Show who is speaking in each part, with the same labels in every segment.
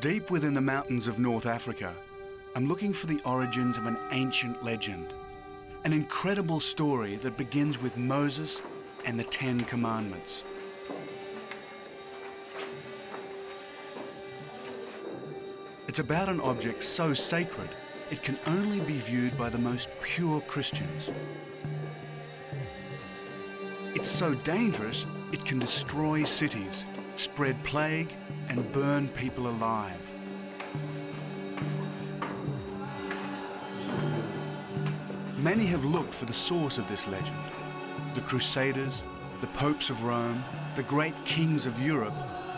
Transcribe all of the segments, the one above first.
Speaker 1: Deep within the mountains of North Africa, I'm looking for the origins of an ancient legend, an incredible story that begins with Moses and the 10 Commandments. It's about an object so sacred, it can only be viewed by the most pure Christians. It's so dangerous, it can destroy cities, spread plague, and burn people alive. Many have looked for the source of this legend. The Crusaders, the popes of Rome, the great kings of Europe,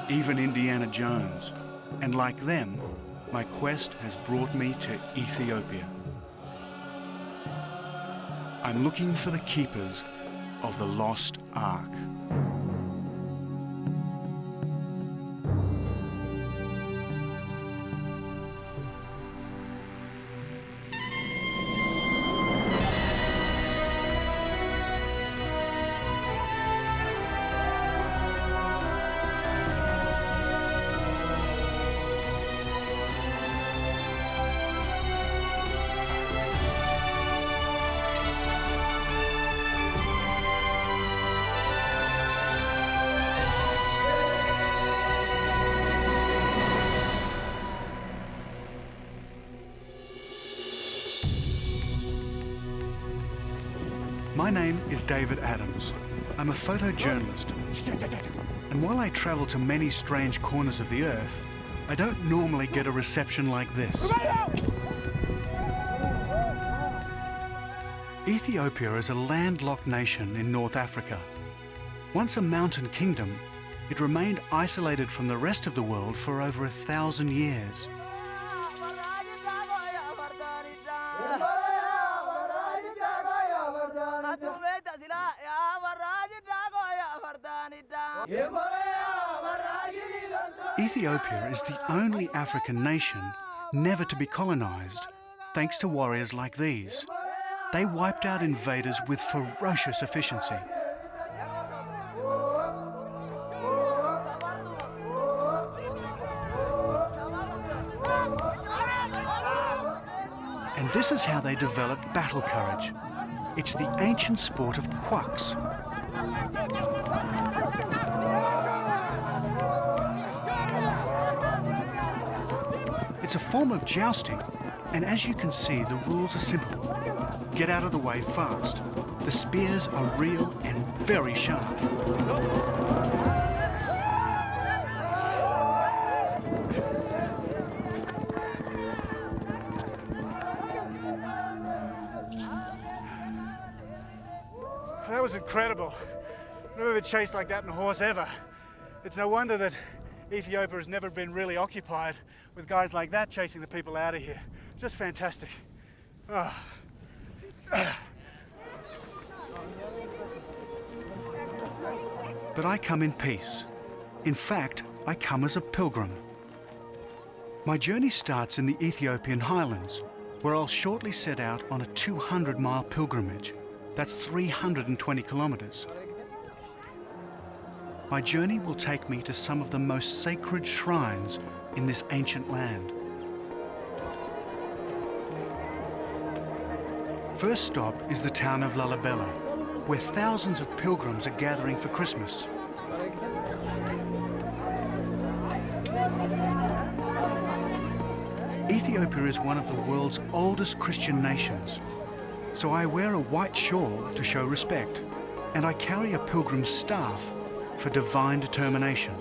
Speaker 1: even Indiana Jones. And like them, my quest has brought me to Ethiopia. I'm looking for the keepers of the lost Ark. My name is David Adams. I'm a photojournalist. And while I travel to many strange corners of the earth, I don't normally get a reception like this. Ethiopia is a landlocked nation in North Africa. Once a mountain kingdom, it remained isolated from the rest of the world for over 1,000 years. Ethiopia is the only African nation never to be colonized, thanks to warriors like these. They wiped out invaders with ferocious efficiency. And this is how they developed battle courage. It's the ancient sport of quacks. It's a form of jousting, and as you can see, the rules are simple. Get out of the way fast. The spears are real and very sharp.
Speaker 2: That was incredible. Never been chased like that in a horse ever. It's no wonder that Ethiopia has never been really occupied with guys like that chasing the people out of here. Just fantastic. Oh.
Speaker 1: But I come in peace. In fact, I come as a pilgrim. My journey starts in the Ethiopian highlands, where I'll shortly set out on a 200-mile pilgrimage. That's 320 kilometers. My journey will take me to some of the most sacred shrines in this ancient land. First stop is the town of Lalibela, where thousands of pilgrims are gathering for Christmas. Ethiopia is one of the world's oldest Christian nations, so I wear a white shawl to show respect, and I carry a pilgrim's staff for divine determination.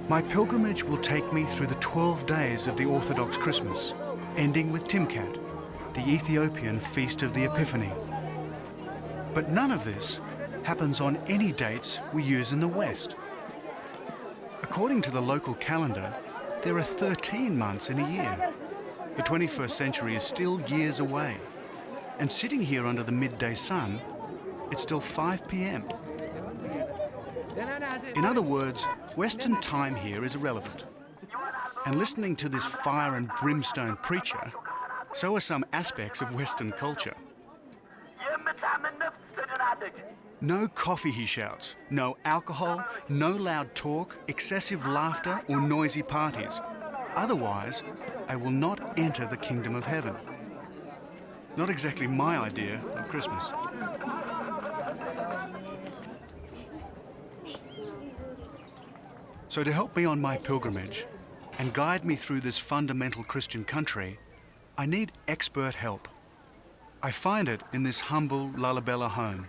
Speaker 1: My pilgrimage will take me through the 12 days of the Orthodox Christmas, ending with Timkat, the Ethiopian feast of the Epiphany. But none of this happens on any dates we use in the West. According to the local calendar, there are 13 months in a year. The 21st century is still years away, and sitting here under the midday sun, it's still 5 p.m. In other words, Western time here is irrelevant. And listening to this fire and brimstone preacher, so are some aspects of Western culture. No coffee, he shouts. No alcohol, no loud talk, excessive laughter, or noisy parties. Otherwise, I will not enter the kingdom of heaven. Not exactly my idea of Christmas. So to help me on my pilgrimage and guide me through this fundamental Christian country, I need expert help. I find it in this humble Lalibela home.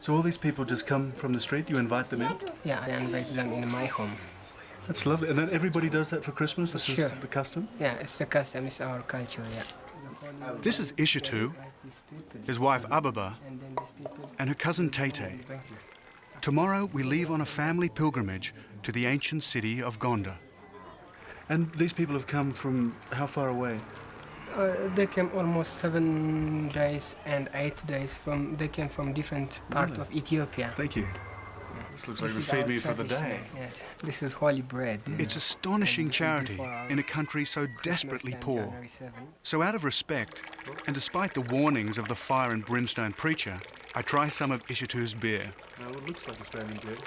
Speaker 1: So all these people just come from the street, you invite them in?
Speaker 3: Yeah, I invite them in my home.
Speaker 1: That's lovely. And then everybody does that for Christmas? This
Speaker 3: Sure.
Speaker 1: is the custom?
Speaker 3: Yeah, it's the custom, it's our culture, yeah.
Speaker 1: This is Ishitu, his wife Ababa,
Speaker 3: And then these people...
Speaker 1: and her cousin Tate. Tomorrow we leave on a family pilgrimage to the ancient city of Gonda. And these people have come from how far away?
Speaker 3: They came almost 7 days and 8 days from... They came from different parts of Ethiopia.
Speaker 1: Thank you. This looks like it would
Speaker 3: This is
Speaker 1: feed
Speaker 3: our
Speaker 1: me for the
Speaker 3: tradition,
Speaker 1: day.
Speaker 3: yeah. This is holy bread.
Speaker 1: It's astonishing
Speaker 3: And this is
Speaker 1: charity
Speaker 3: before our
Speaker 1: in a country so
Speaker 3: Christmas
Speaker 1: desperately
Speaker 3: time,
Speaker 1: poor.
Speaker 3: January 7.
Speaker 1: So out of respect, and despite the warnings of the fire and brimstone preacher, I try some of Ishitu's beer. Well, it looks like Australian beer.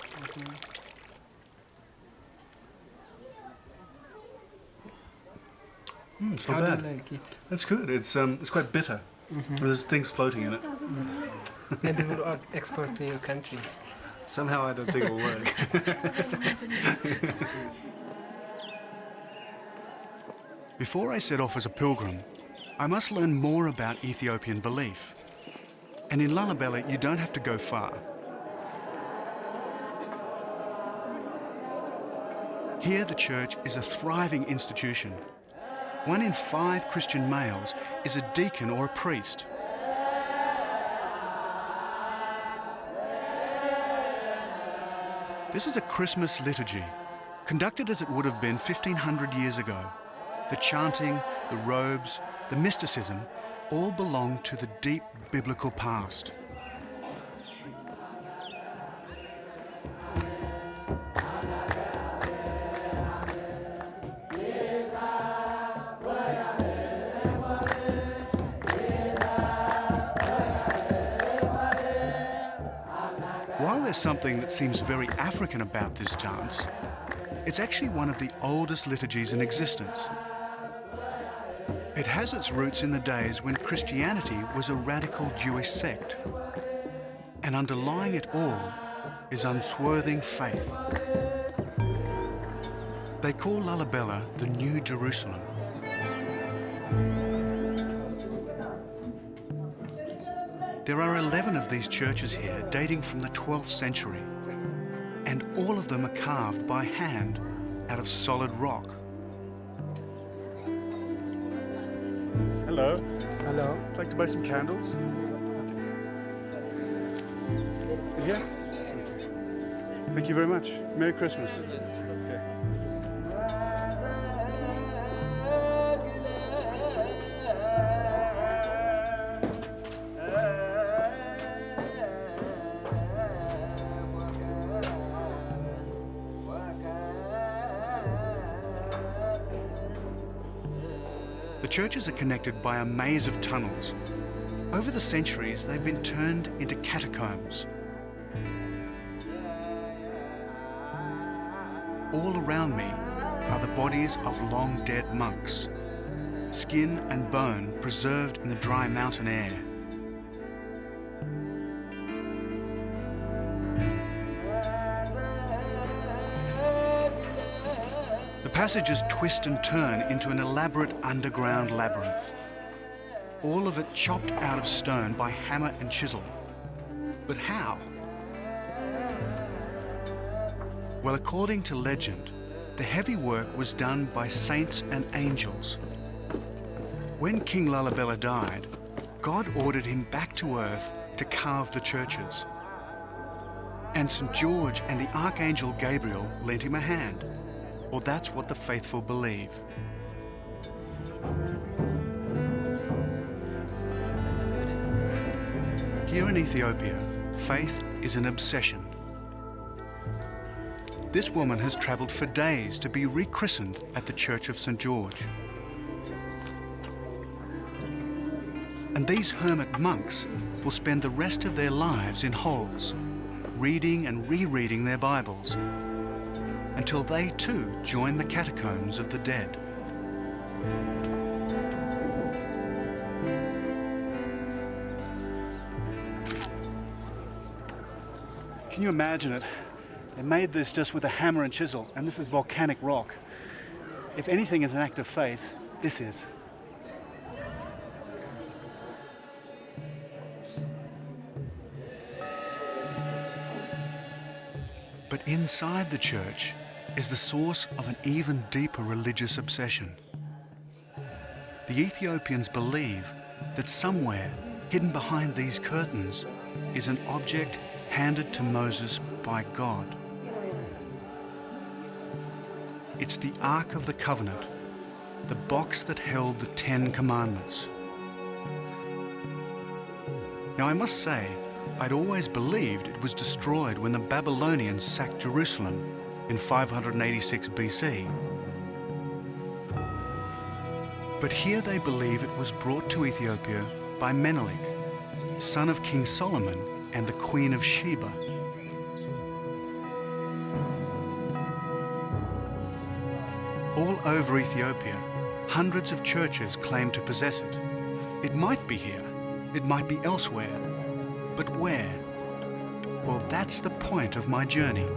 Speaker 1: It's not
Speaker 3: How do
Speaker 1: bad.
Speaker 3: you like it?
Speaker 1: That's good. It's quite bitter. There's things floating in it.
Speaker 3: Maybe we'll export to your country.
Speaker 1: Somehow I don't think it'll work. Before I set off as a pilgrim, I must learn more about Ethiopian belief. And in Lalibela, you don't have to go far. Here, the church is a thriving institution. 1 in 5 Christian males is a deacon or a priest. This is a Christmas liturgy, conducted as it would have been 1,500 years ago. The chanting, the robes, the mysticism all belong to the deep biblical past. While there's something that seems very African about this dance, it's actually one of the oldest liturgies in existence. It has its roots in the days when Christianity was a radical Jewish sect. And underlying it all is unswerving faith. They call Lalibela the New Jerusalem. There are 11 of these churches here dating from the 12th century, and all of them are carved by hand out of solid rock. Hello.
Speaker 3: Hello.
Speaker 1: I'd like to buy some candles. Yeah. Thank you very much. Merry Christmas. Okay. The churches are connected by a maze of tunnels. Over the centuries, they've been turned into catacombs. All around me are the bodies of long dead monks, skin and bone preserved in the dry mountain air. The passages twist and turn into an elaborate underground labyrinth. All of it chopped out of stone by hammer and chisel. But how? Well, according to legend, the heavy work was done by saints and angels. When King Lalibela died, God ordered him back to earth to carve the churches. And St. George and the Archangel Gabriel lent him a hand. Or that's what the faithful believe. Here in Ethiopia, faith is an obsession. This woman has travelled for days to be rechristened at the Church of St. George. And these hermit monks will spend the rest of their lives in holes, reading and rereading their Bibles, until they too join the catacombs of the dead.
Speaker 2: Can you imagine it? They made this just with a hammer and chisel, and this is volcanic rock. If anything is an act of faith, this is.
Speaker 1: But inside the church is the source of an even deeper religious obsession. The Ethiopians believe that somewhere, hidden behind these curtains, is an object handed to Moses by God. It's the Ark of the Covenant, the box that held the 10 Commandments. Now I must say, I'd always believed it was destroyed when the Babylonians sacked Jerusalem in 586 BC. But here they believe it was brought to Ethiopia by Menelik, son of King Solomon and the Queen of Sheba. All over Ethiopia, hundreds of churches claim to possess it. It might be here, it might be elsewhere, but where? Well, that's the point of my journey.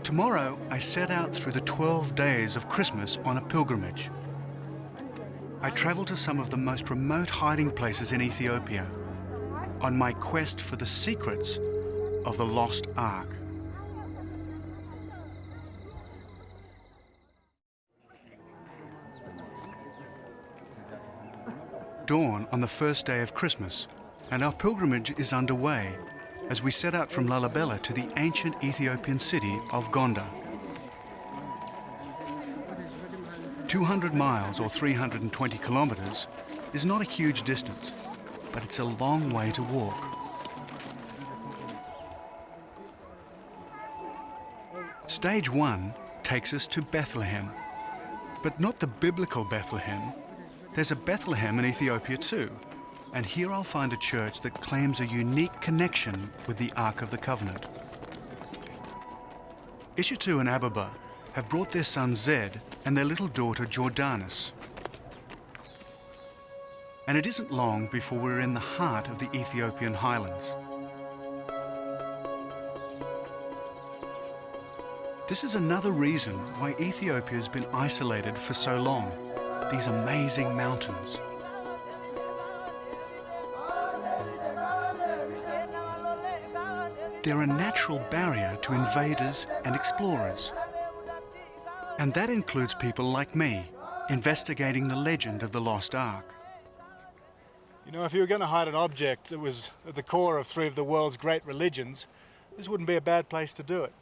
Speaker 1: Tomorrow, I set out through the 12 days of Christmas on a pilgrimage. I travel to some of the most remote hiding places in Ethiopia on my quest for the secrets of the lost Ark. Dawn on the first day of Christmas, and our pilgrimage is underway as we set out from Lalibela to the ancient Ethiopian city of Gondar. 200 miles or 320 kilometers is not a huge distance, but it's a long way to walk. Stage 1 takes us to Bethlehem, but not the biblical Bethlehem. There's a Bethlehem in Ethiopia too, and here I'll find a church that claims a unique connection with the Ark of the Covenant. Ishitu and Ababa have brought their son Zed and their little daughter Jordanis. And it isn't long before we're in the heart of the Ethiopian highlands. This is another reason why Ethiopia has been isolated for so long. These amazing mountains. They're a natural barrier to invaders and explorers. And that includes people like me, investigating the legend of the lost Ark.
Speaker 2: You know, if you were going to hide an object that was at the core of 3 of the world's great religions, this wouldn't be a bad place to do it.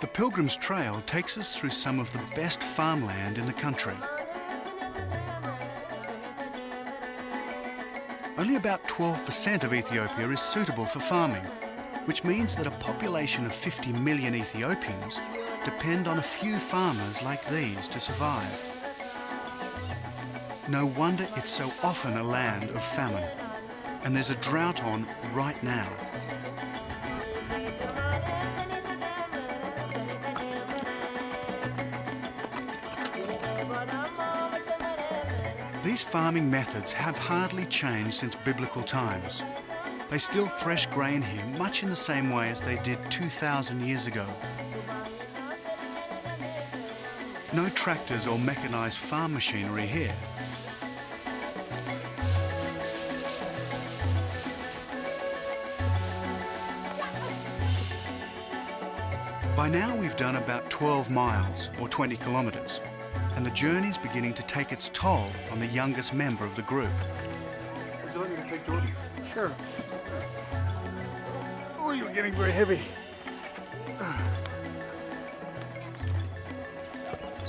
Speaker 1: The Pilgrim's Trail takes us through some of the best farmland in the country. Only about 12% of Ethiopia is suitable for farming, which means that a population of 50 million Ethiopians depend on a few farmers like these to survive. No wonder it's so often a land of famine, and there's a drought on right now. These farming methods have hardly changed since biblical times. They still thresh grain here much in the same way as they did 2,000 years ago. No tractors or mechanized farm machinery here. By now we've done about 12 miles or 20 kilometers, and the journey's beginning to take its toll on the youngest member of the group.
Speaker 2: Would you like me to take Jordan?
Speaker 3: Sure.
Speaker 2: Oh, you're getting very heavy.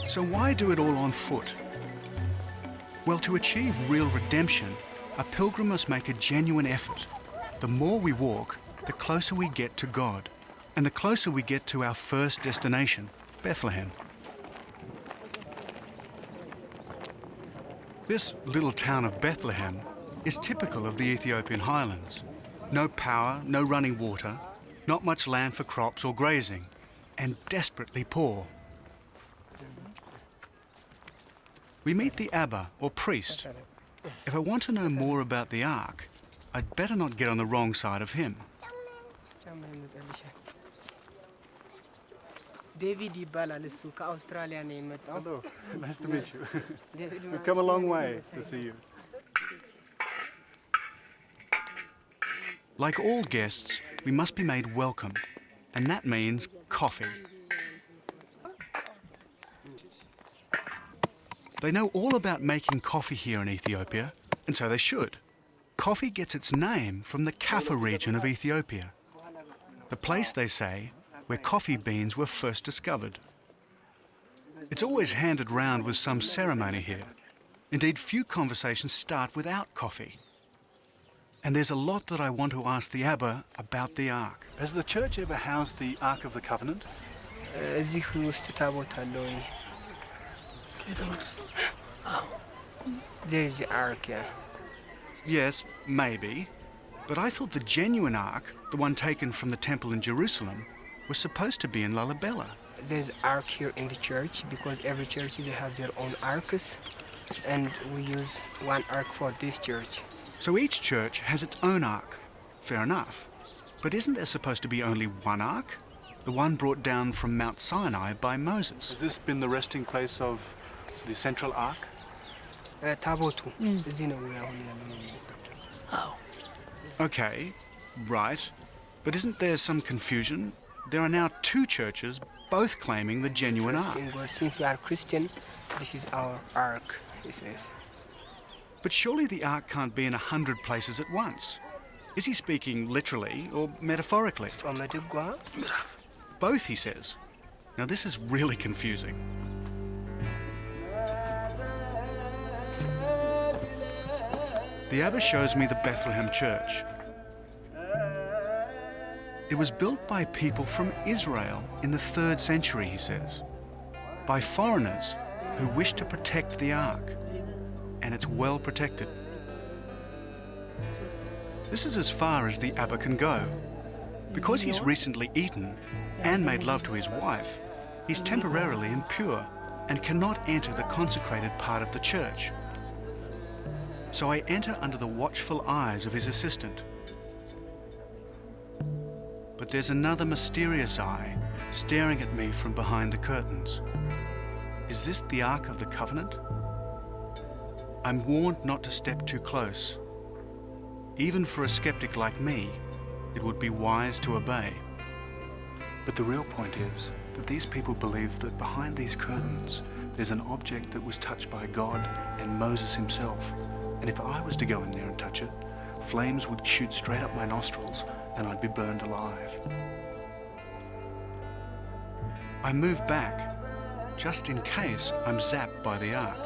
Speaker 1: So why do it all on foot? Well, to achieve real redemption, a pilgrim must make a genuine effort. The more we walk, the closer we get to God, and the closer we get to our first destination, Bethlehem. This little town of Bethlehem is typical of the Ethiopian highlands. No power, no running water, not much land for crops or grazing, and desperately poor. We meet the Abba, or priest. If I want to know more about the Ark, I'd better not get on the wrong side of him.
Speaker 3: David ይባላል እሱ ከአውስትራሊያ ነው የመጣው።
Speaker 2: Hello, nice to meet you. We've come a long way to see you.
Speaker 1: Like all guests, we must be made welcome, and that means coffee. They know all about making coffee here in Ethiopia, and so they should. Coffee gets its name from the Kaffa region of Ethiopia, the place, they say, where coffee beans were first discovered. It's always handed round with some ceremony here. Indeed, few conversations start without coffee. And there's a lot that I want to ask the Abba about the Ark.
Speaker 2: Has the church ever housed the Ark of the Covenant?
Speaker 3: እዚህ ውስጥ ታቦት አለውኝ። There is the ark, yeah.
Speaker 1: Yes, maybe. But I thought the genuine Ark, the one taken from the temple in Jerusalem, was supposed to be in Lalibela.
Speaker 3: There's ark here in the church because every church they have their own arks, and we use one ark for this church.
Speaker 1: So each church has its own Ark. Fair enough. But isn't there supposed to be only one Ark? The one brought down from Mount Sinai by Moses.
Speaker 2: Has this been the resting place of the central Ark?
Speaker 3: ታቦቱ እዚህ ነው አሁን ያለው።
Speaker 1: Okay, right. But isn't there some confusion? There are now two churches, both claiming the genuine Ark.
Speaker 3: Since we are Christian, this is our ark, he says.
Speaker 1: But surely the Ark can't be in 100 places at once. Is he speaking literally or metaphorically? Both, he says. Now this is really confusing. The Abba shows me the Bethlehem Church. It was built by people from Israel in the 3rd century, he says, by foreigners who wished to protect the Ark, and it's well protected. This is as far as the Abba can go. Because he's recently eaten and made love to his wife, he's temporarily impure and cannot enter the consecrated part of the church. So I enter under the watchful eyes of his assistant. But there's another mysterious eye staring at me from behind the curtains. Is this the Ark of the Covenant? I'm warned not to step too close. Even for a skeptic like me, it would be wise to obey.
Speaker 2: But the real point is that these people believe that behind these curtains there's an object that was touched by God and Moses himself. And if I was to go in there and touch it, flames would shoot straight up my nostrils and I'd be burned alive.
Speaker 1: I move back, just in case I'm zapped by the Ark.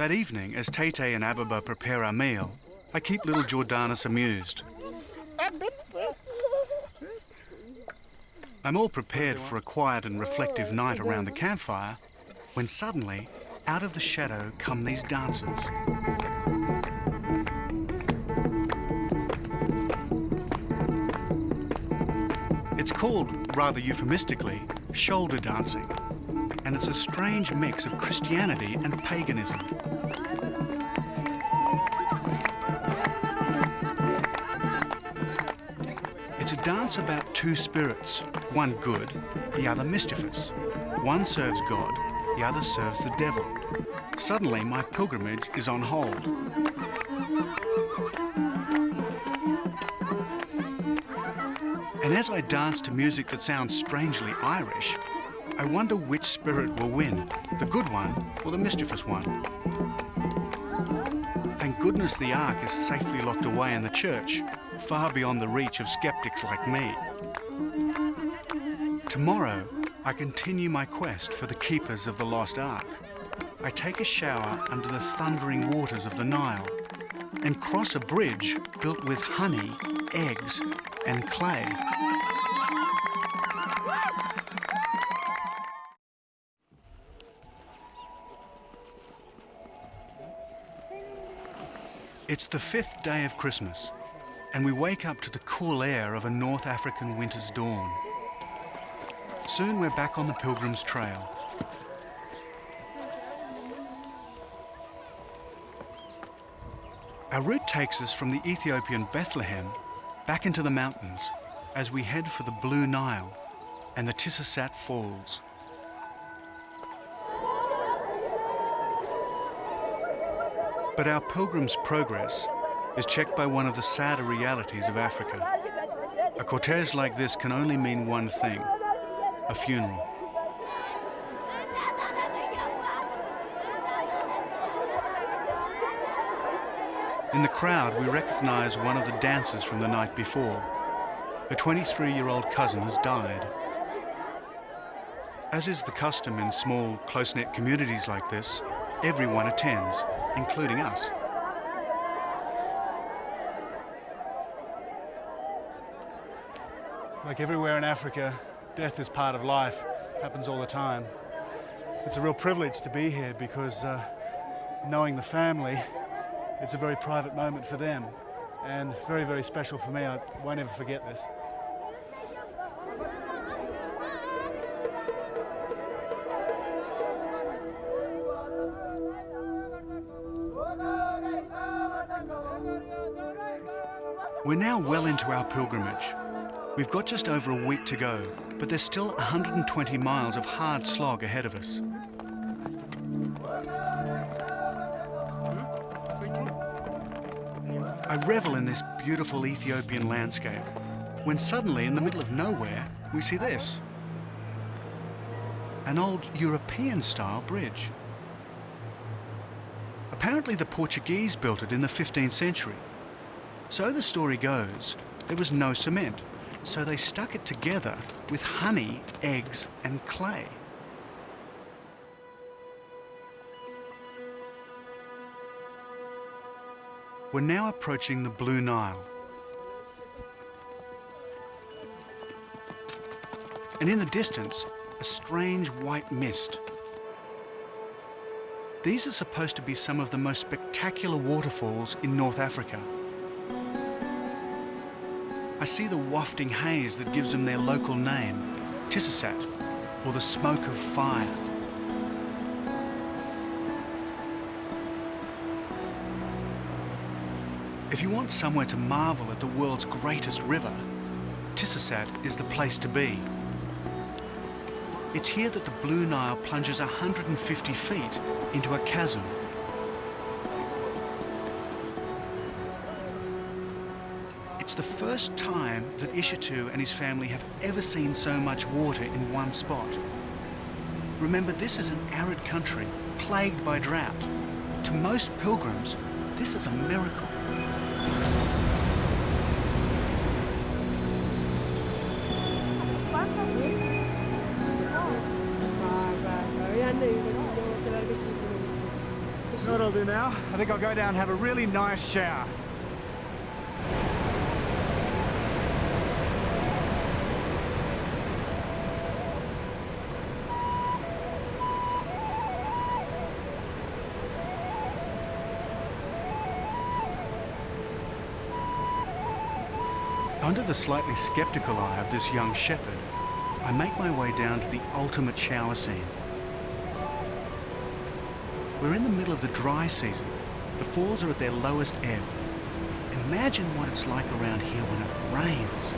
Speaker 1: That evening, as Tete and Ababa prepare our meal, I keep little Jordanus amused. I'm all prepared for a quiet and reflective night around the campfire, when suddenly, out of the shadow come these dancers. It's called, rather euphemistically, shoulder dancing, and it's a strange mix of Christianity and paganism. It's a dance about two spirits, one good, the other mischievous. One serves God, the other serves the devil. Suddenly, my pilgrimage is on hold. And as I dance to music that sounds strangely Irish, I wonder which spirit will win, the good one or the mischievous one. Thank goodness the Ark is safely locked away in the church, far beyond the reach of skeptics like me. Tomorrow, I continue my quest for the keepers of the lost Ark. I take a shower under the thundering waters of the Nile and cross a bridge built with honey, eggs, and clay. It's the 5th day of Christmas, and we wake up to the cool air of a North African winter's dawn. Soon we're back on the Pilgrim's Trail. Our route takes us from the Ethiopian Bethlehem back into the mountains as we head for the Blue Nile and the Tisoyonen Falls. But our pilgrim's progress is checked by one of the sadder realities of Africa. A cortege like this can only mean one thing: a funeral. In the crowd, we recognize one of the dancers from the night before. Her 23-year-old cousin has died. As is the custom in small, close-knit communities like this, everyone attends, including us.
Speaker 2: Like everywhere in Africa, death is part of life. It happens all the time. It's a real privilege to be here because knowing the family, it's a very private moment for them and very, very special for me. I won't ever forget this.
Speaker 1: We're now well into our pilgrimage. We've got just over a week to go, but there's still 120 miles of hard slog ahead of us. I revel in this beautiful Ethiopian landscape, when suddenly, in the middle of nowhere, we see this. An old European-style bridge. Apparently the Portuguese built it in the 15th century. So the story goes, there was no cement, so they stuck it together with honey, eggs, and clay. We're now approaching the Blue Nile. And in the distance, a strange white mist. These are supposed to be some of the most spectacular waterfalls in North Africa. I see the wafting haze that gives them their local name, Tisoyonen, or the smoke of fire. If you want somewhere to marvel at the world's greatest river, Tisoyonen is the place to be. It's here that the Blue Nile plunges 150 feet into a chasm. It's the first time that Ishatu and his family have ever seen so much water in one spot. Remember, this is an arid country, plagued by drought. To most pilgrims, this is a miracle.
Speaker 2: You know what I'll do now? I think I'll go down and have a really nice shower.
Speaker 1: Under the slightly skeptical eye of this young shepherd, I make my way down to the ultimate shower scene. We're in the middle of the dry season. The falls are at their lowest ebb. Imagine what it's like around here when it rains.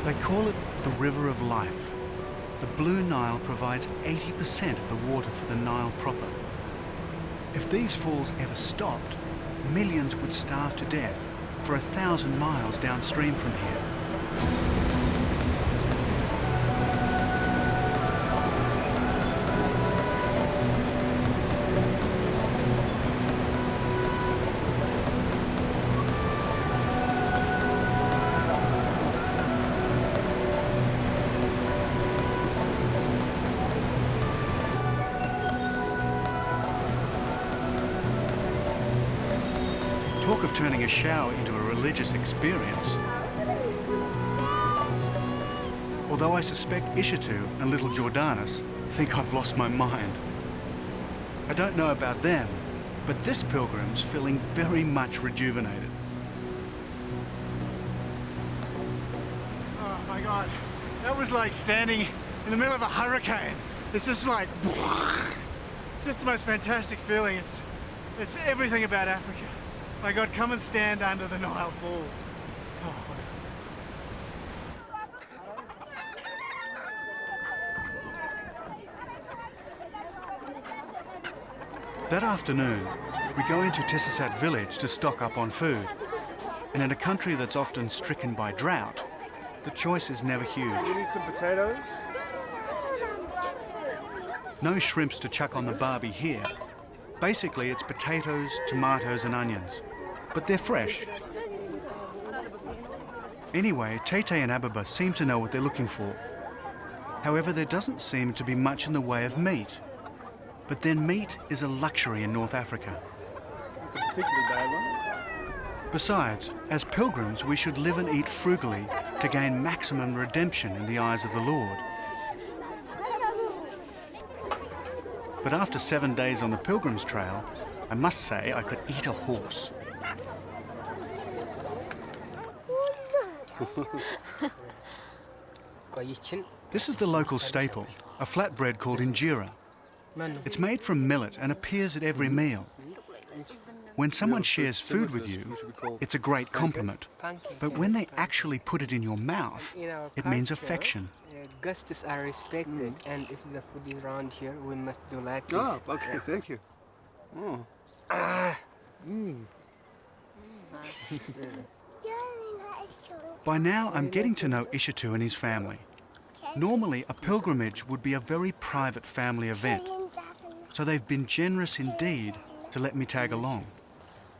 Speaker 1: They call it the River of Life. The Blue Nile provides 80% of the water for the Nile proper. If these falls ever stopped, millions would starve to death for 1,000 miles downstream from here. Talk of turning a shower into a religious experience. Although I suspect Ishatu and little Jordanus think I've lost my mind. I don't know about them, but this pilgrim's feeling very much rejuvenated.
Speaker 2: Oh my God, that was like standing in the middle of a hurricane. It's just like, just the most fantastic feeling. It's everything about Africa. My God, come and stand under the Nile Falls. Oh.
Speaker 1: That afternoon, we go into Tisosat village to stock up on food. And in a country that's often stricken by drought, the choice is never huge.
Speaker 2: You need some potatoes?
Speaker 1: No shrimps to chuck on the barbie here. Basically, it's potatoes, tomatoes and onions. But they're fresh. Anyway, Tete and Ababa seem to know what they're looking for. However, there doesn't seem to be much in the way of meat. But then meat is a luxury in North Africa.
Speaker 2: It's a particularly bad one.
Speaker 1: Besides, as pilgrims, we should live and eat frugally to gain maximum redemption in the eyes of the Lord. But after 7 days on the Pilgrim's Trail, I must say I could eat a horse. This is the local staple, a flatbread called injera. It's made from millet and appears at every meal. When someone shares food with you, it's a great compliment. But when they actually put it in your mouth, it means affection.
Speaker 3: Guests are respected, and if the food is around here, we must do like this.
Speaker 4: Oh, okay, thank you. Oh.
Speaker 1: By now, I'm getting to know Ishatu and his family. Normally, a pilgrimage would be a very private family event, so they've been generous indeed to let me tag along.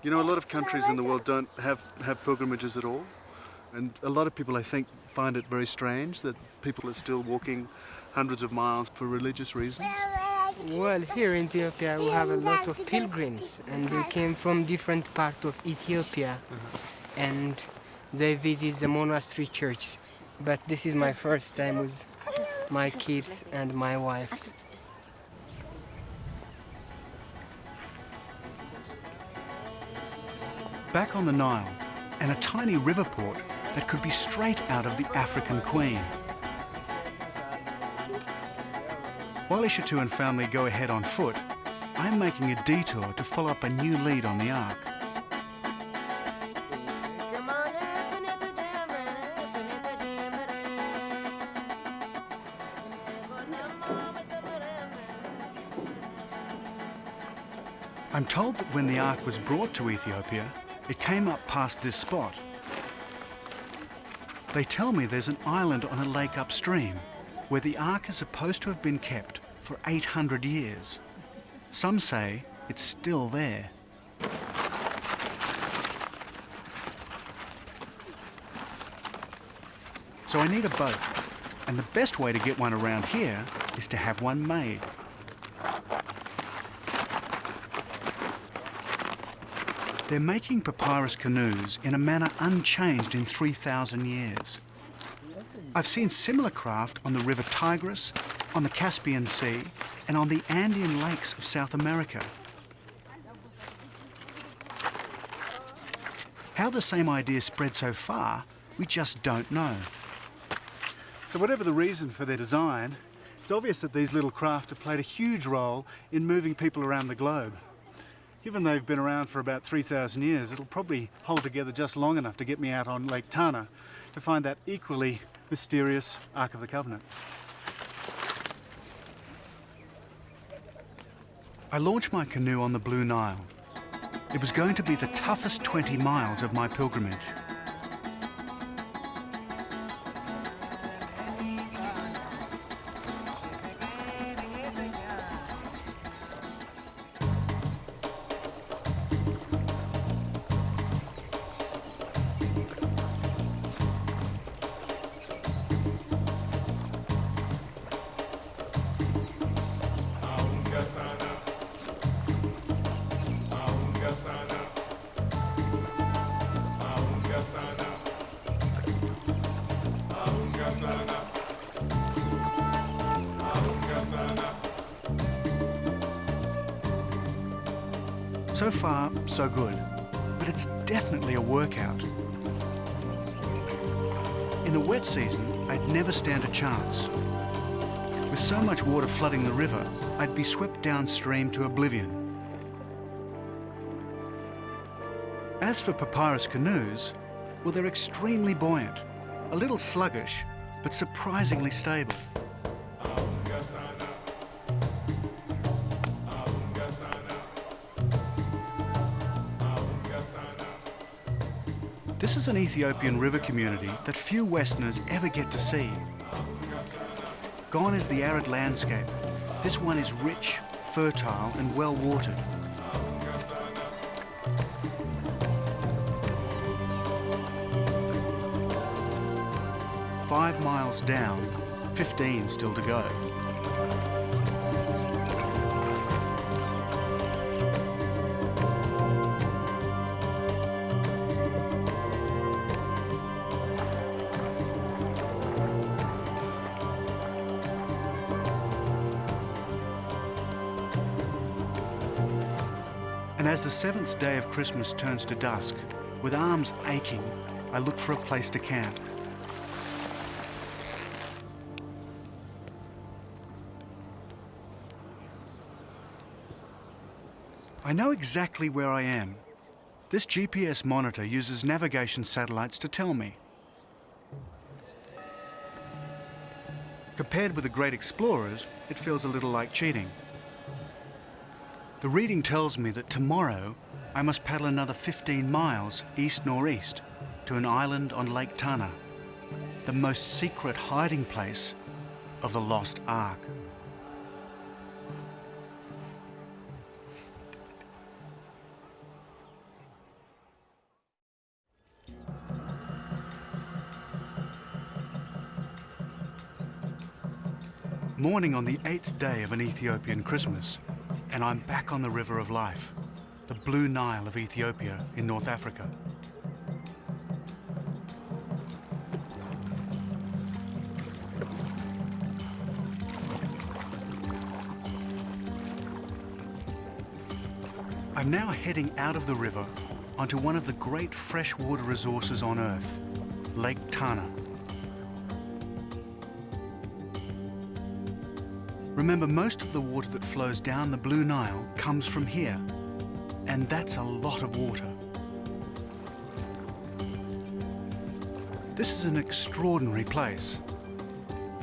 Speaker 4: You know, a lot of countries in the world don't have pilgrimages at all. And a lot of people, I think, find it very strange that people are still walking hundreds of miles for religious reasons.
Speaker 3: Well, here in Ethiopia we have a lot of pilgrims, and they came from different parts of Ethiopia, and they visit the monastery churches. But this is my first time with my kids and my wife.
Speaker 1: Back on the Nile, and a tiny river port that could be straight out of the African Queen. While Ishatu and family go ahead on foot, I'm making a detour to follow up a new lead on the Ark. I'm told that when the Ark was brought to Ethiopia, it came up past this spot. They tell me there's an island on a lake upstream where the Ark is supposed to have been kept for 800 years. Some say it's still there. So I need a boat, and the best way to get one around here is to have one made. They're making papyrus canoes in a manner unchanged in 3,000 years. I've seen similar craft on the River Tigris, on the Caspian Sea, and on the Andean lakes of South America. How the same idea spread so far, we just don't know.
Speaker 2: So whatever the reason for their design, it's obvious that these little craft have played a huge role in moving people around the globe. Given they've been around for about 3,000 years, it'll probably hold together just long enough to get me out on Lake Tana to find that equally mysterious Ark of the Covenant.
Speaker 1: I launched my canoe on the Blue Nile. It was going to be the toughest 20 miles of my pilgrimage. So far, so good, but it's definitely a workout. In the wet season, I'd never stand a chance. With so much water flooding the river, I'd be swept downstream to oblivion. As for papyrus canoes, well, they're extremely buoyant, a little sluggish, but surprisingly stable. This is an Ethiopian river community that few Westerners ever get to see. Gone is the arid landscape. This one is rich, fertile, and well watered. "5 miles down, 15 still to go." And as the 7th day of Christmas turns to dusk, with arms aching, I look for a place to camp. I know exactly where I am. This GPS monitor uses navigation satellites to tell me. Compared with the great explorers, it feels a little like cheating. The reading tells me that tomorrow I must paddle another 15 miles east-northeast to an island on Lake Tana, the most secret hiding place of the Lost Ark. Morning on the 8th day of an Ethiopian Christmas, and I'm back on the River of Life, the Blue Nile of Ethiopia in North Africa. I'm now heading out of the river onto one of the great freshwater resources on Earth, Lake Tana. Remember, most of the water that flows down the Blue Nile comes from here, and that's a lot of water. This is an extraordinary place.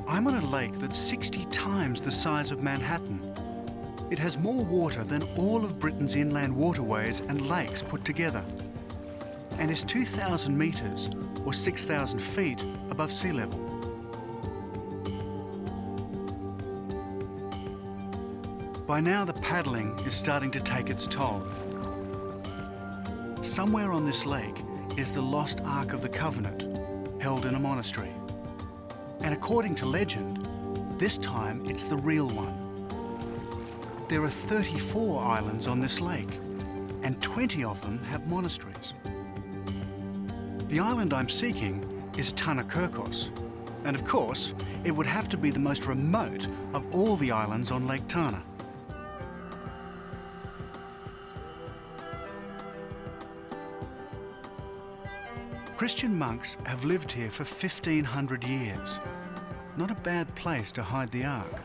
Speaker 1: I'm on a lake that's 60 times the size of Manhattan. It has more water than all of Britain's inland waterways and lakes put together, and is 2,000 metres or 6,000 feet above sea level. By now, the paddling is starting to take its toll. Somewhere on this lake is the lost Ark of the Covenant, held in a monastery. And according to legend, this time it's the real one. There are 34 islands on this lake, and 20 of them have monasteries. The island I'm seeking is Tana-Kirkos, and of course, it would have to be the most remote of all the islands on Lake Tana. Christian monks have lived here for 1,500 years. Not a bad place to hide the Ark.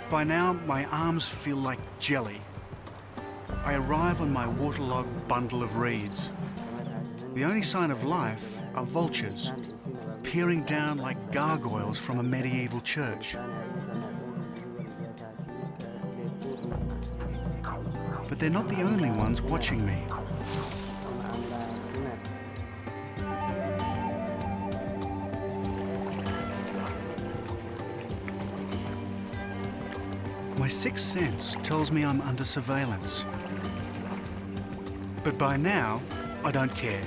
Speaker 1: By now, my arms feel like jelly. I arrive on my waterlogged bundle of reeds. The only sign of life are vultures, peering down like gargoyles from a medieval church. But they're not the only ones watching me. My sixth sense tells me I'm under surveillance. But by now, I don't care.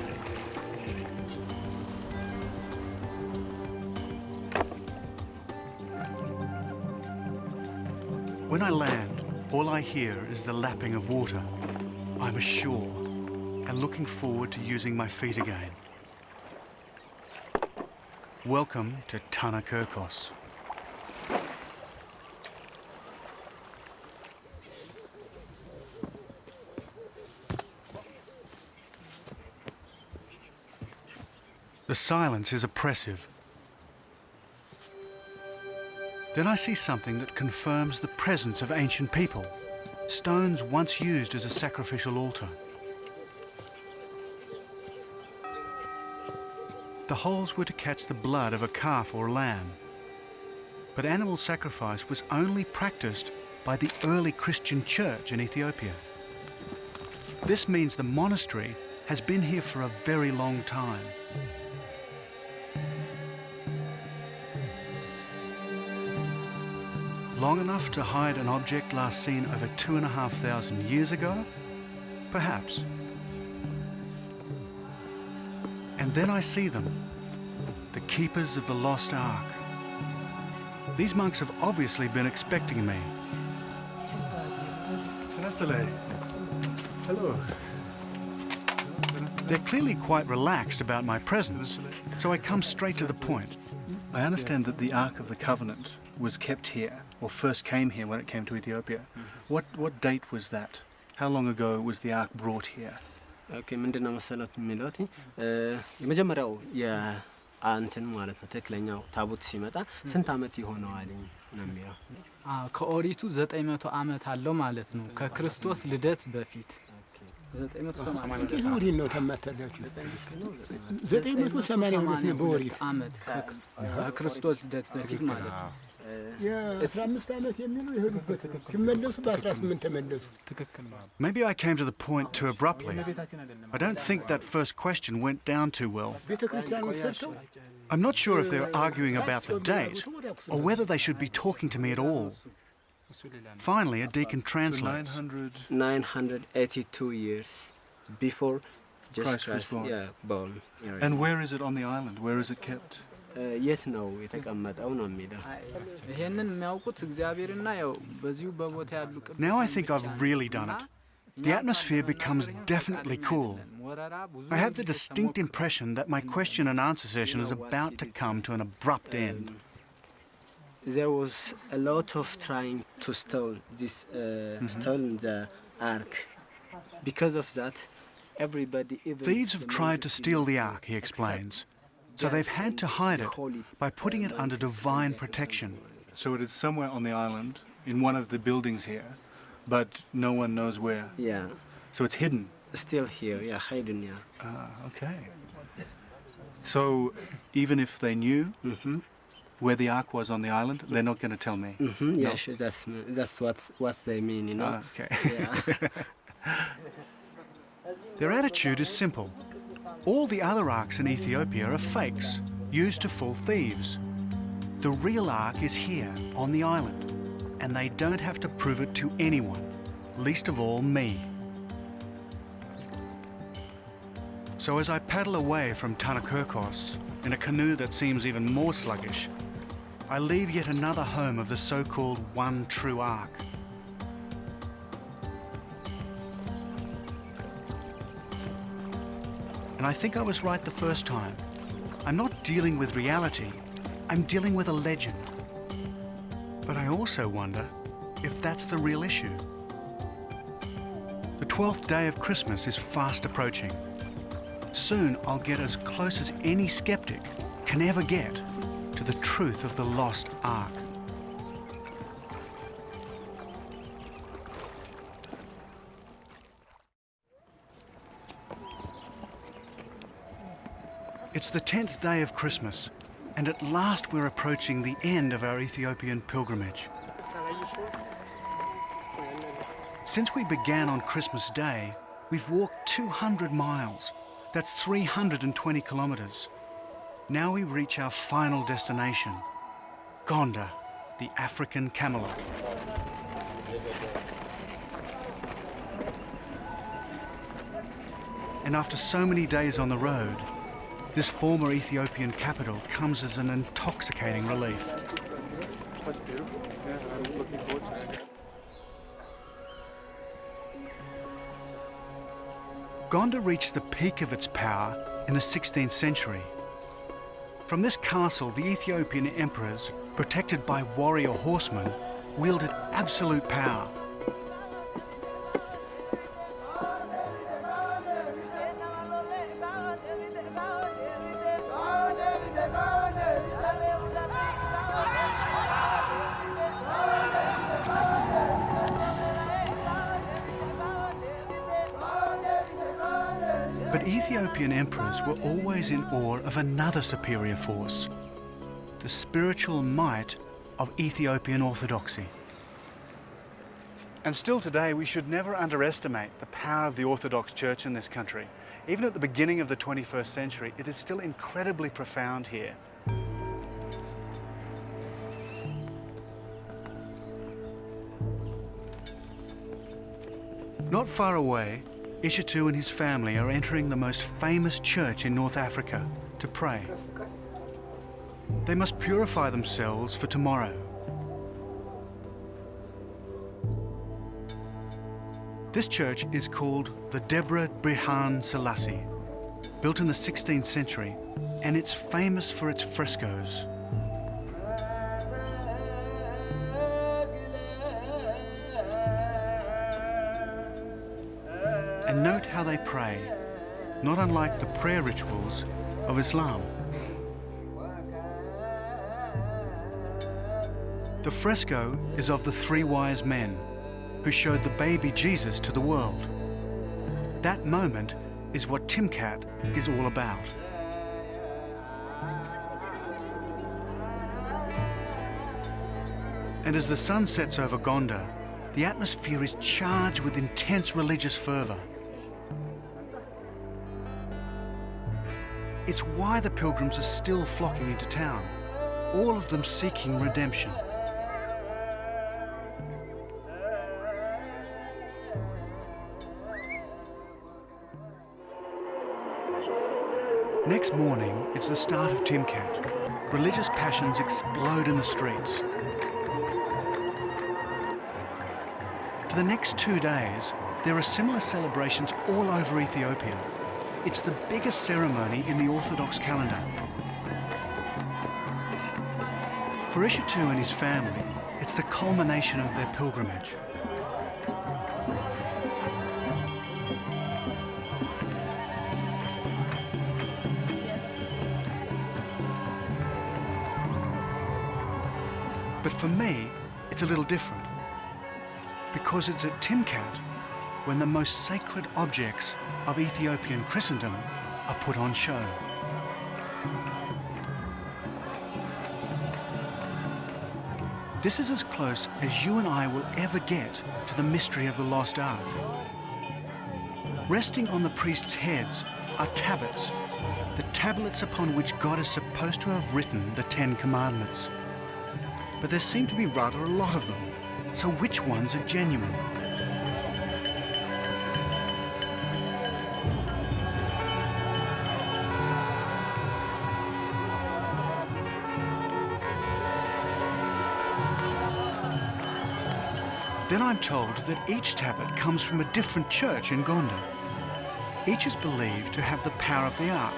Speaker 1: When I land, all I hear is the lapping of water. I'm ashore and looking forward to using my feet again. Welcome to Tanakerkos. The silence is oppressive. Then I see something that confirms the presence of ancient people, stones once used as a sacrificial altar. The holes were to catch the blood of a calf or lamb, but animal sacrifice was only practiced by the early Christian church in Ethiopia. This means the monastery has been here for a very long time. Long enough to hide an object last seen over 2,500 years ago? Perhaps. And then I see them, the keepers of the lost ark. These monks have obviously been expecting me.
Speaker 2: Hello.
Speaker 1: They're clearly quite relaxed about my presence, so I come straight to the point. I understand that the Ark of the Covenant was kept here, or first came here when it came to Ethiopia. What date was that? How long ago was the Ark brought here?
Speaker 5: Okay, ምንድነው መሰለት የሚሉት የመጀመሪያው የአንተን ማለት ነው ተክለኛው ታቦት ሲመጣ ስንት አመት ይሆነዋል ነው የሚለው
Speaker 6: ከኦሪቱ 900 አመት አለው ማለት ነው ከክርስቶስ ልደት በፊት
Speaker 7: 980 ነው ተማታላችሁ 982 ነው በኦሪት
Speaker 6: አመት ከክርስቶስ ልደት በፊት ማለት ነው
Speaker 7: የ15 አመት የሚሉ ይሄዱበት ሲመለሱ በ18 ተመለሱ
Speaker 1: Maybe I came to the point too abruptly. I don't think that first question went down too well.
Speaker 7: ቤተክርስቲያኑ ሰርተው
Speaker 1: I'm not sure if they're arguing about the date or whether they should be talking to me at all. Finally, a deacon translates.
Speaker 5: 982 years before
Speaker 1: Christ was born.
Speaker 5: born.
Speaker 1: And where is it on the island? Where is it kept?
Speaker 5: የት ነው የተቀመጠው ነው የሚለው
Speaker 6: ይሄንን የሚያውቁት እግዚአብሔርና ያው በዚሁ በቦታ ያሉ ቅዱሳን
Speaker 1: Now I think I've really done it. The atmosphere becomes definitely cool. I have the distinct impression that my question and answer session is about to come to an abrupt end.
Speaker 5: There was a lot of trying to steal the ark. Because of that, everybody...
Speaker 1: Thieves have tried to steal the ark, he explains. So they've had to hide it by putting it under divine protection. So it is somewhere on the island, in one of the buildings here, but no one knows where.
Speaker 5: Yeah.
Speaker 1: So it's hidden?
Speaker 5: Still here, hidden,
Speaker 1: Okay. So even if they knew where the ark was on the island, they're not going to tell me?
Speaker 5: Yeah, no? Sure, that's what they mean, you know?
Speaker 1: Okay.
Speaker 5: Yeah.
Speaker 1: Their attitude is simple. All the other arks in Ethiopia are fakes, used to fool thieves. The real ark is here, on the island, and they don't have to prove it to anyone, least of all me. So as I paddle away from Tanakerkos in a canoe that seems even more sluggish, I leave yet another home of the so-called one true ark. And I think I was right the first time. I'm not dealing with reality, I'm dealing with a legend. But I also wonder if that's the real issue. The 12th day of Christmas is fast approaching. Soon I'll get as close as any skeptic can ever get to the truth of the lost ark. It's the 10th day of Christmas, and at last we're approaching the end of our Ethiopian pilgrimage. Since we began on Christmas Day, we've walked 200 miles. That's 320 kilometers. Now we reach our final destination, Gonda, the African Camelot. And after so many days on the road, this former Ethiopian capital comes as an intoxicating relief.
Speaker 4: That's beautiful. Yeah, I'm looking forward to it.
Speaker 1: Gonda reached the peak of its power in the 16th century. From this castle, the Ethiopian emperors, protected by warrior horsemen, wielded absolute power. But Ethiopian emperors were always in awe of another superior force, the spiritual might of Ethiopian orthodoxy. And still today, we should never underestimate the power of the Orthodox Church in this country. Even at the beginning of the 21st century, it is still incredibly profound here. Not far away, Ishitu and his family are entering the most famous church in North Africa to pray. They must purify themselves for tomorrow. This church is called the Debre Birhan Selassie, built in the 16th century, and it's famous for its frescoes. And note how they pray, not unlike the prayer rituals of Islam. The fresco is of the three wise men who showed the baby Jesus to the world. That moment is what Timkat is all about. And as the sun sets over Gonda, the atmosphere is charged with intense religious fervor. It's why the pilgrims are still flocking into town, all of them seeking redemption. Next morning, it's the start of Timkat. Religious passions explode in the streets. For the next 2 days, there are similar celebrations all over Ethiopia. It's the biggest ceremony in the Orthodox calendar. For Ishitu and his family, it's the culmination of their pilgrimage. But for me, it's a little different. Because it's at Timkat when the most sacred objects of Ethiopian Christendom are put on show. This is as close as you and I will ever get to the mystery of the lost ark. Resting on the priests' heads are tablets, the tablets upon which God is supposed to have written the 10 Commandments. But there seem to be rather a lot of them, so which ones are genuine? Then I'm told that each tablet comes from a different church in Gonda. Each is believed to have the power of the ark,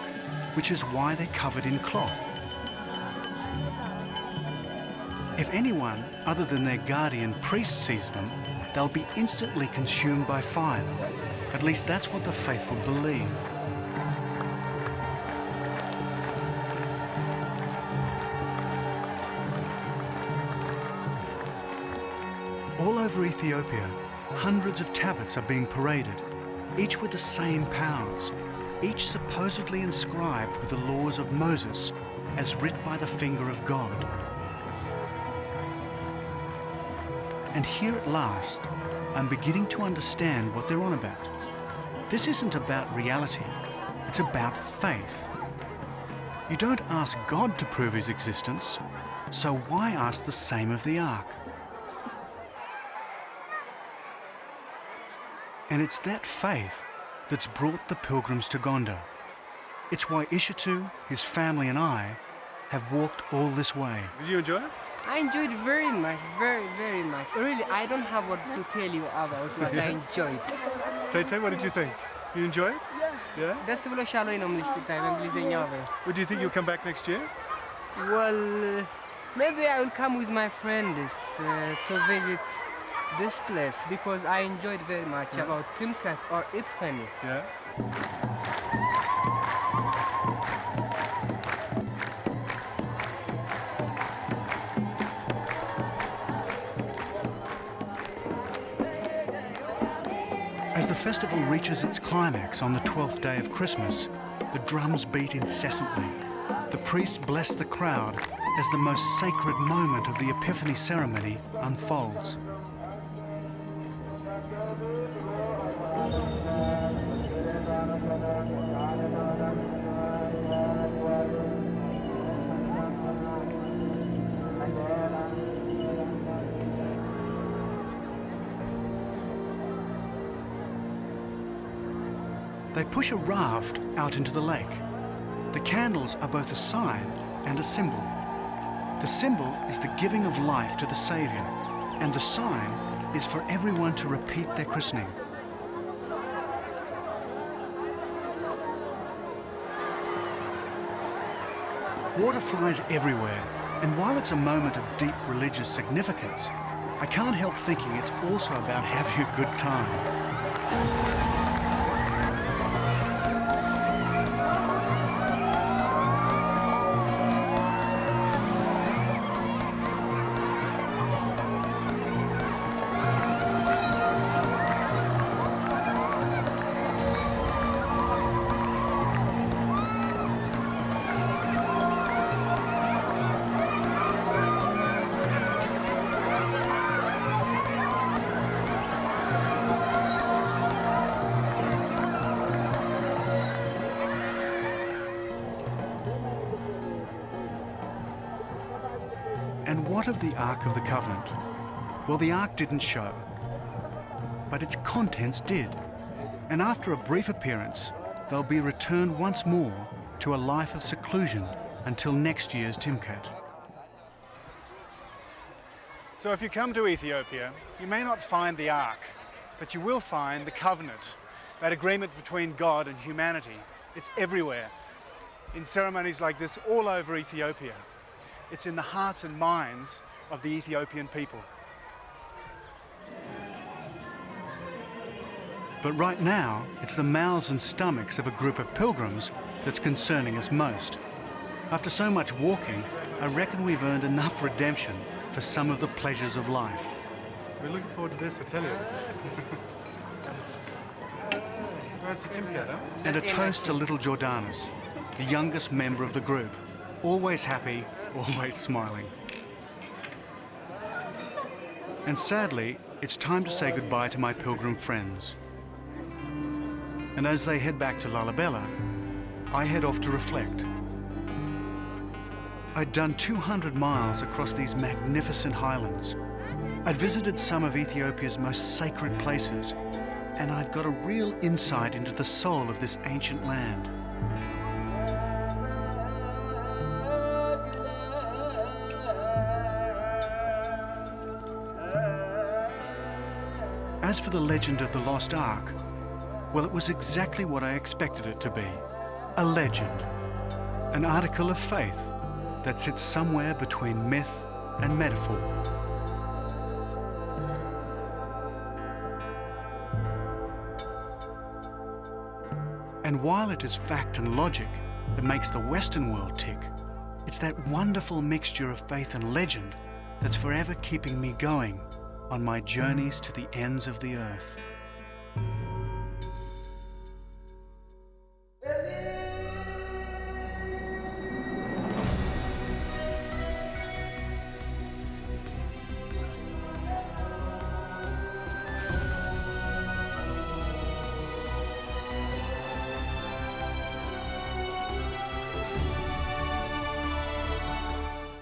Speaker 1: which is why they're covered in cloth. If anyone other than their guardian priest sees them, they'll be instantly consumed by fire. At least that's what the faithful believe. All over Ethiopia, hundreds of tablets are being paraded, each with the same powers, each supposedly inscribed with the laws of Moses as writ by the finger of God. And here at last, I'm beginning to understand what they're on about. This isn't about reality, it's about faith. You don't ask God to prove his existence, so why ask the same of the Ark? And it's that faith that's brought the pilgrims to Gondar. It's why Ishatu, his family and I have walked all this way.
Speaker 2: Did you enjoy it?
Speaker 3: I enjoyed very much, very much. Really, I don't have what to tell you about what I enjoyed.
Speaker 2: Tay, what did you think? You enjoy it? Yeah?
Speaker 3: ደስ ብሎሻል ወይ ነው የምልሽ ትታይ በእንግሊዝኛው አበይ።
Speaker 2: Would you think you'll come back next year?
Speaker 3: Well, maybe I will come with my friends to visit this place because I enjoyed very much about Timkat or Epiphany.
Speaker 2: Yeah.
Speaker 1: As the festival reaches its climax on the 12th day of Christmas, the drums beat incessantly. The priests bless the crowd as the most sacred moment of the Epiphany ceremony unfolds. They push a raft out into the lake. The candles are both a sign and a symbol. The symbol is the giving of life to the Saviour, and the sign is for everyone to repeat their christening. Water flies everywhere, and while it's a moment of deep religious significance, I can't help thinking it's also about having a good time. And what of the Ark of the Covenant? Well, the Ark didn't show, but its contents did. And after a brief appearance, they'll be returned once more to a life of seclusion until next year's Timkat.
Speaker 2: So if you come to Ethiopia, you may not find the Ark, but you will find the covenant, that agreement between God and humanity. It's everywhere, in ceremonies like this all over Ethiopia. It's in the hearts and minds of the Ethiopian people.
Speaker 1: But right now, it's the mouths and stomachs of a group of pilgrims that's concerning us most. After so much walking, I reckon we've earned enough redemption for some of the pleasures of life.
Speaker 2: We're looking forward to this, I tell you. Where's the Timkat, huh?
Speaker 1: And a toast to little Jordanus, the youngest member of the group, always happy, always smiling. And sadly, it's time to say goodbye to my pilgrim friends. And as they head back to Lalibela, I head off to reflect. I'd done 200 miles across these magnificent highlands. I'd visited some of Ethiopia's most sacred places, and I'd got a real insight into the soul of this ancient land. As for the legend of the Lost Ark, well, it was exactly what I expected it to be. A legend. An article of faith that sits somewhere between myth and metaphor. And while it is fact and logic that makes the Western world tick, it's that wonderful mixture of faith and legend that's forever keeping me going on my journeys to the ends of the earth.